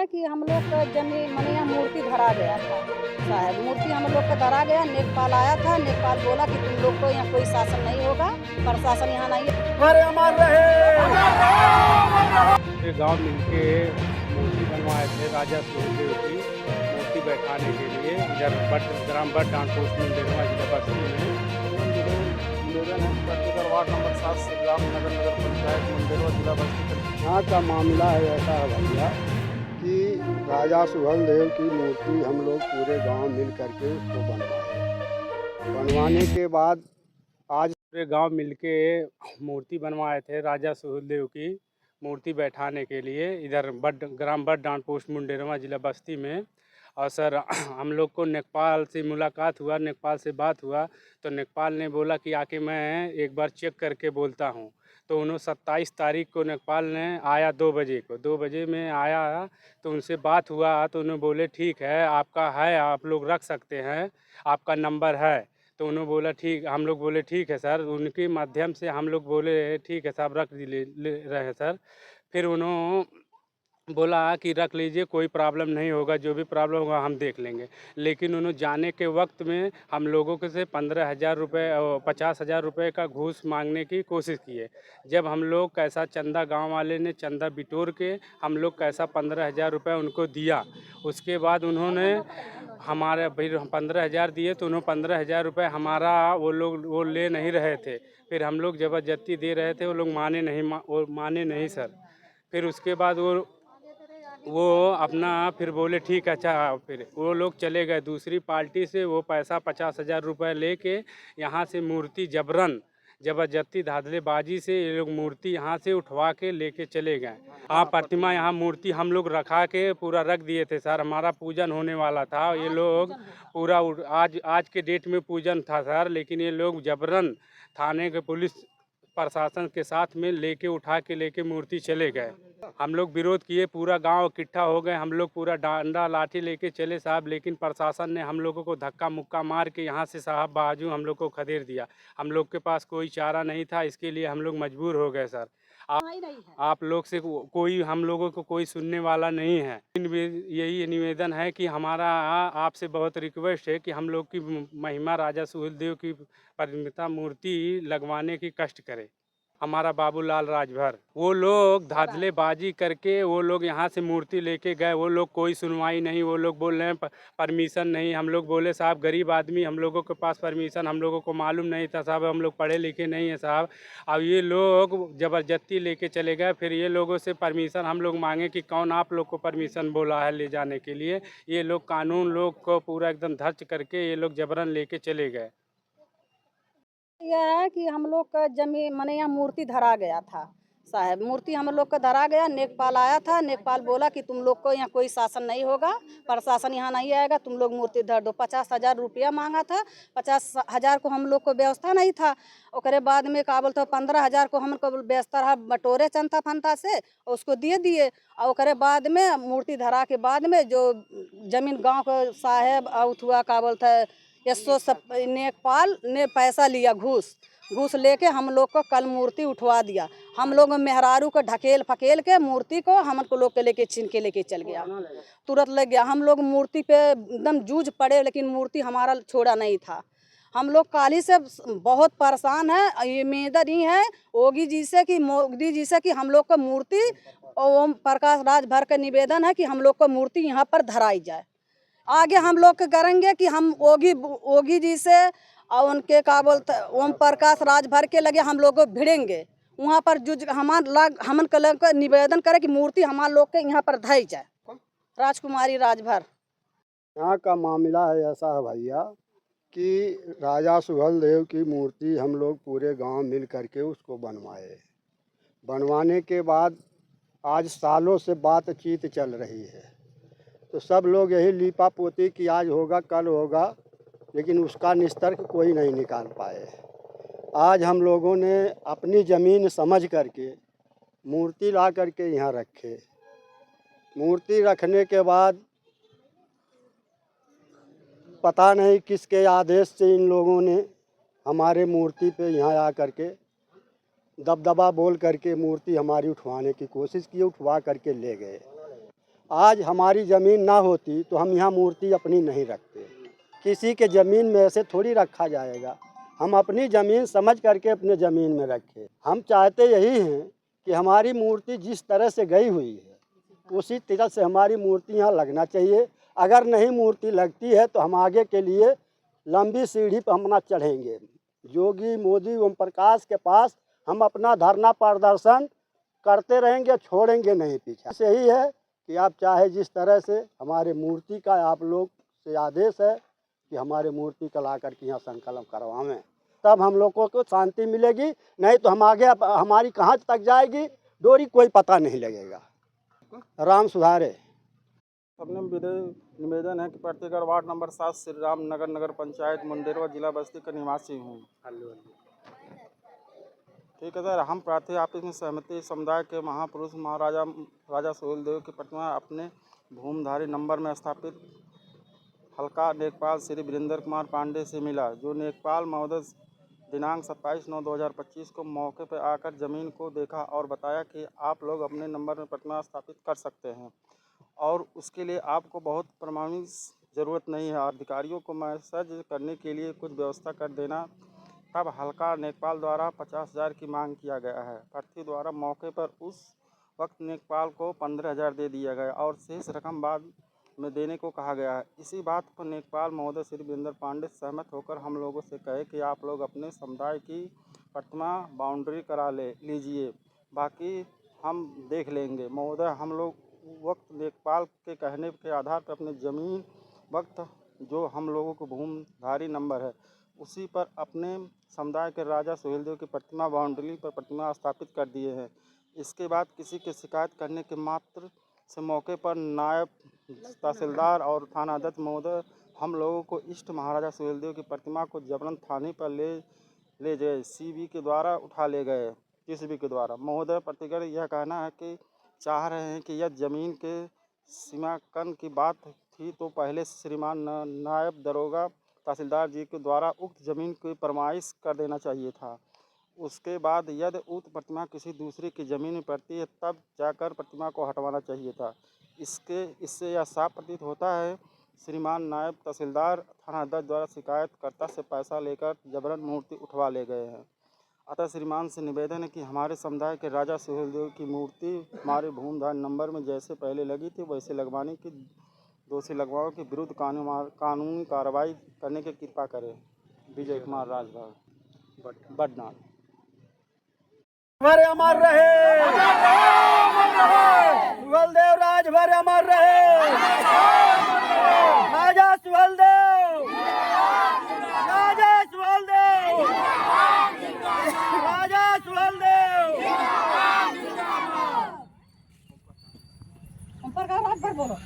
है कि हम लोग का जमीन माने यहाँ मूर्ति धरा गया था। साहब मूर्ति हम लोग का धरा गया, लेखपाल आया था। लेखपाल बोला कि तुम लोग को यहाँ कोई शासन नहीं होगा, प्रशासन यहाँ नहीं है। हमारे अमर रहे। ये गांव मिलके मूर्ति बनवाए थे राजा सुहेलदेव की मूर्ति बैठाने के लिए इधर ग्राम बट पोस्ट में देनवा जिला बस्ती में। निवेदन है पर्टिकुलर वार्ड नंबर 7 से ग्राम नगर नगर पंचायत मंदिरवा जिला बस्ती। यहाँ का मामला है ऐसा है भैया कि राजा सुहेलदेव की मूर्ति हम लोग पूरे गांव मिल करके उसको बनवाने के बाद आज पूरे गांव मिलके मूर्ति बनवाए थे राजा सुहेलदेव की मूर्ति बैठाने के लिए इधर ग्राम बट पोस्ट मुंडेरवा जिला बस्ती में। और सर हम लोग को लेखपाल से मुलाकात हुआ, लेखपाल से बात हुआ तो लेखपाल ने बोला कि आके मैं एक बार चेक करके बोलता हूँ। तो उन्होंने 27 तारीख को लेखपाल ने आया 2 बजे को, 2 बजे में आया तो उनसे बात हुआ तो उन्होंने बोले ठीक है आपका है, आप लोग रख सकते हैं, आपका नंबर है। तो उन्होंने बोला ठीक, हम लोग बोले ठीक है सर। उनके माध्यम से हम लोग बोले ठीक है साहब रख ले रहे हैं सर। फिर उन्होंने बोला कि रख लीजिए, कोई प्रॉब्लम नहीं होगा, जो भी प्रॉब्लम होगा हम देख लेंगे। लेकिन उन्होंने जाने के वक्त में हम लोगों के से 15,000 रुपये और 50,000 रुपये का घूस मांगने की कोशिश किए। जब हम लोग कैसा चंदा गांव वाले ने चंदा बिटोर के हम लोग कैसा 15,000 रुपये उनको दिया। उसके बाद उन्होंने हमारे फिर 15,000 दिए तो उन्होंने 15,000 रुपये हमारा वो ले नहीं रहे थे। फिर हम लोग ज़बरदस्ती दे रहे थे, वो लोग माने नहीं सर। फिर उसके बाद वो अपना फिर बोले ठीक है अच्छा। फिर वो लोग चले गए दूसरी पार्टी से, वो पैसा 50,000 रुपये लेके यहाँ से मूर्ति जबरदस्ती धाधलेबाजी से ये लोग मूर्ति यहाँ से उठवा के लेके चले गए। हाँ, प्रतिमा यहाँ मूर्ति हम लोग रखा के पूरा रख दिए थे सर। हमारा पूजन होने वाला था, ये लोग पूरा आज के डेट में पूजन था सर। लेकिन ये लोग जबरन थाने के पुलिस प्रशासन के साथ में लेके मूर्ति चले गए। हम लोग विरोध किए, पूरा गांव इकट्ठा हो गए, हम लोग पूरा डंडा लाठी लेके चले साहब। लेकिन प्रशासन ने हम लोगों को धक्का मुक्का मार के यहाँ से साहब बाजू हम लोग को खदेड़ दिया। हम लोग के पास कोई चारा नहीं था, इसके लिए हम लोग मजबूर हो गए सर। आप लोग से कोई हम लोगों को कोई सुनने वाला नहीं है। यही निवेदन है कि हमारा आपसे बहुत रिक्वेस्ट है कि हम लोग की महिमा राजा सुहेलदेव की प्रतिमा मूर्ति लगवाने की कष्ट करें। हमारा बाबूलाल राजभर, वो लोग धाधलेबाजी करके वो लोग यहाँ से मूर्ति लेके गए। वो लोग कोई सुनवाई नहीं, वो लोग बोल रहे हैं परमिशन नहीं। हम लोग बोले साहब गरीब आदमी, हम लोगों के पास परमिशन हम लोगों को मालूम नहीं था साहब, हम लोग पढ़े लिखे नहीं हैं साहब। अब ये लोग ज़बरदस्ती लेके चले गए। फिर ये लोगों से परमिशन हम लोग मांगे कि कौन आप लोग को परमिशन बोला है ले जाने के लिए। ये लोग कानून लोग को पूरा एकदम धर्च करके ये लोग जबरन लेके चले गए। यह है कि हम लोग का जमीन माने यहाँ मूर्ति धरा गया था। साहब मूर्ति हम लोग का धरा गया, लेखपाल आया था। लेखपाल बोला कि तुम लोग को यहाँ कोई शासन नहीं होगा, प्रशासन यहाँ नहीं आएगा, तुम लोग मूर्ति धर दो। 50,000 रुपया मांगा था, 50,000 को हम लोग को व्यवस्था नहीं था। ओकरे बाद में का बोलते 15,000 को हमको व्यवस्था रहा बटोरे चंता फंता से, उसको दिए। और ओकरे बाद में मूर्ति धरा के बाद में जो जमीन गाँव को साहेब हुआ का बोलते लेखपाल ने पैसा लिया, घूस लेके हम लोग को कल मूर्ति उठवा दिया। हम लोग मेहरारू को ढकेल फकेल के मूर्ति को हम लोग के लेके छीन के लेके चल गया, तुरंत लग गया। हम लोग मूर्ति पे एकदम जूझ पड़े, लेकिन मूर्ति हमारा छोड़ा नहीं था। हम लोग काली से बहुत परेशान है। ये निवेदन ही है योगी जी से कि मोदी जी से कि हम लोग को मूर्ति ओम प्रकाश राजभर का निवेदन है कि हम लोग को मूर्ति यहाँ पर धराई जाए। आगे हम लोग करेंगे कि हम योगी जी से और उनके का बोलते ओम प्रकाश राजभर के लगे हम लोग को भिड़ेंगे वहाँ पर हमन का निवेदन करें कि मूर्ति हमारे लोग के यहाँ पर धराई जाए। राजकुमारी राजभर। यहाँ का मामला है ऐसा है भैया कि राजा सुहेलदेव की मूर्ति हम लोग पूरे गांव मिल करके उसको बनवाने के बाद आज सालों से बातचीत चल रही है। तो सब लोग यही लीपा पोती कि आज होगा कल होगा, लेकिन उसका निस्तार कोई नहीं निकाल पाए। आज हम लोगों ने अपनी ज़मीन समझ करके मूर्ति ला करके यहाँ रखे। मूर्ति रखने के बाद पता नहीं किसके आदेश से इन लोगों ने हमारे मूर्ति पे यहाँ आ करके दबदबा बोल करके मूर्ति हमारी उठवाने की कोशिश की, उठवा करके ले गए। आज हमारी ज़मीन ना होती तो हम यहाँ मूर्ति अपनी नहीं रखते। किसी के ज़मीन में ऐसे थोड़ी रखा जाएगा। हम अपनी ज़मीन समझ करके अपने ज़मीन में रखें। हम चाहते यही हैं कि हमारी मूर्ति जिस तरह से गई हुई है उसी तरह से हमारी मूर्ति यहाँ लगना चाहिए। अगर नहीं मूर्ति लगती है तो हम आगे के लिए लंबी सीढ़ी पर हम ना चढ़ेंगे। योगी मोदी ओम प्रकाश के पास हम अपना धरना प्रदर्शन करते रहेंगे, छोड़ेंगे नहीं पीछे। सही है कि आप चाहे जिस तरह से हमारे मूर्ति का आप लोग से आदेश है कि हमारे मूर्ति का ला करके यहाँ संकलन करवाएं, तब हम लोगों को शांति मिलेगी। नहीं तो हम आगे हमारी कहाँ तक जाएगी डोरी कोई पता नहीं लगेगा। राम सुधारे। अपने निवेदन है कि प्रत्येक वार्ड नंबर 7 श्री राम नगर नगर पंचायत मुंडेरवा जिला बस्ती का निवासी हूँ। ठीक है सर, हम प्रार्थी आपस में सहमति समुदाय के महापुरुष महाराजा राजा सुहेलदेव की प्रतिमा अपने भूमधारी नंबर में स्थापित हल्का नेकपाल श्री वीरेंद्र कुमार पांडे से मिला, जो नेकपाल महोदय दिनांक 27/9/2025 को मौके पर आकर ज़मीन को देखा और बताया कि आप लोग अपने नंबर में प्रतिमा स्थापित कर सकते हैं और उसके लिए आपको बहुत प्रमाणिक ज़रूरत नहीं है। अधिकारियों को मैसेज करने के लिए कुछ व्यवस्था कर देना। तब हल्का नेकपाल द्वारा 50,000 की मांग किया गया है। प्रार्थी द्वारा मौके पर उस वक्त नेकपाल को 15,000 दे दिया गया और शेष रकम बाद में देने को कहा गया है। इसी बात पर नेकपाल महोदय श्री वीरेंद्र पांडे सहमत होकर हम लोगों से कहे कि आप लोग अपने समुदाय की प्रतिमा बाउंड्री करा लीजिए, बाकी हम देख लेंगे। महोदय, हम लोग वक्त नेकपाल के कहने के आधार पर अपनी ज़मीन वक्त जो हम लोगों को भूमधारी नंबर है उसी पर अपने समुदाय के राजा सुहेलदेव की प्रतिमा बाउंड्री पर प्रतिमा स्थापित कर दिए हैं। इसके बाद किसी के शिकायत करने के मात्र से मौके पर नायब तहसीलदार और थाना अध्यक्ष महोदय हम लोगों को इष्ट महाराजा सुहेलदेव की प्रतिमा को जबरन थाने पर ले गए, सीबी के द्वारा उठा ले गए, किसी के द्वारा। महोदय, प्रतिगर यह कहना है कि चाह रहे हैं कि यह ज़मीन के सीमांकन की बात थी तो पहले श्रीमान नायब दरोगा तहसीलदार जी के द्वारा उक्त ज़मीन की फरमाइश कर देना चाहिए था। उसके बाद यदि उक्त प्रतिमा किसी दूसरे की ज़मीन में पड़ती है तब जाकर प्रतिमा को हटवाना चाहिए था। इससे यह साफ प्रतीत होता है श्रीमान नायब तहसीलदार थाना अध्यक्ष द्वारा शिकायतकर्ता से पैसा लेकर जबरन मूर्ति उठवा ले गए हैं। अतः श्रीमान से निवेदन है कि हमारे समुदाय के राजा सुहेलदेव की मूर्ति हमारे भूमधारी नंबर में जैसे पहले लगी थी वैसे लगवाने की दोषी लगवाओं के विरुद्ध कानूनी कार्रवाई करने की कृपा करें। विजय कुमार राजभर बडनाल। भर अमर रहे, सुहेलदेव राजभर अमर रहे। राजा सुहेलदेव, राजा सुहेलदेव, राजा सुहेलदेव। हम पर राजभर बोलो।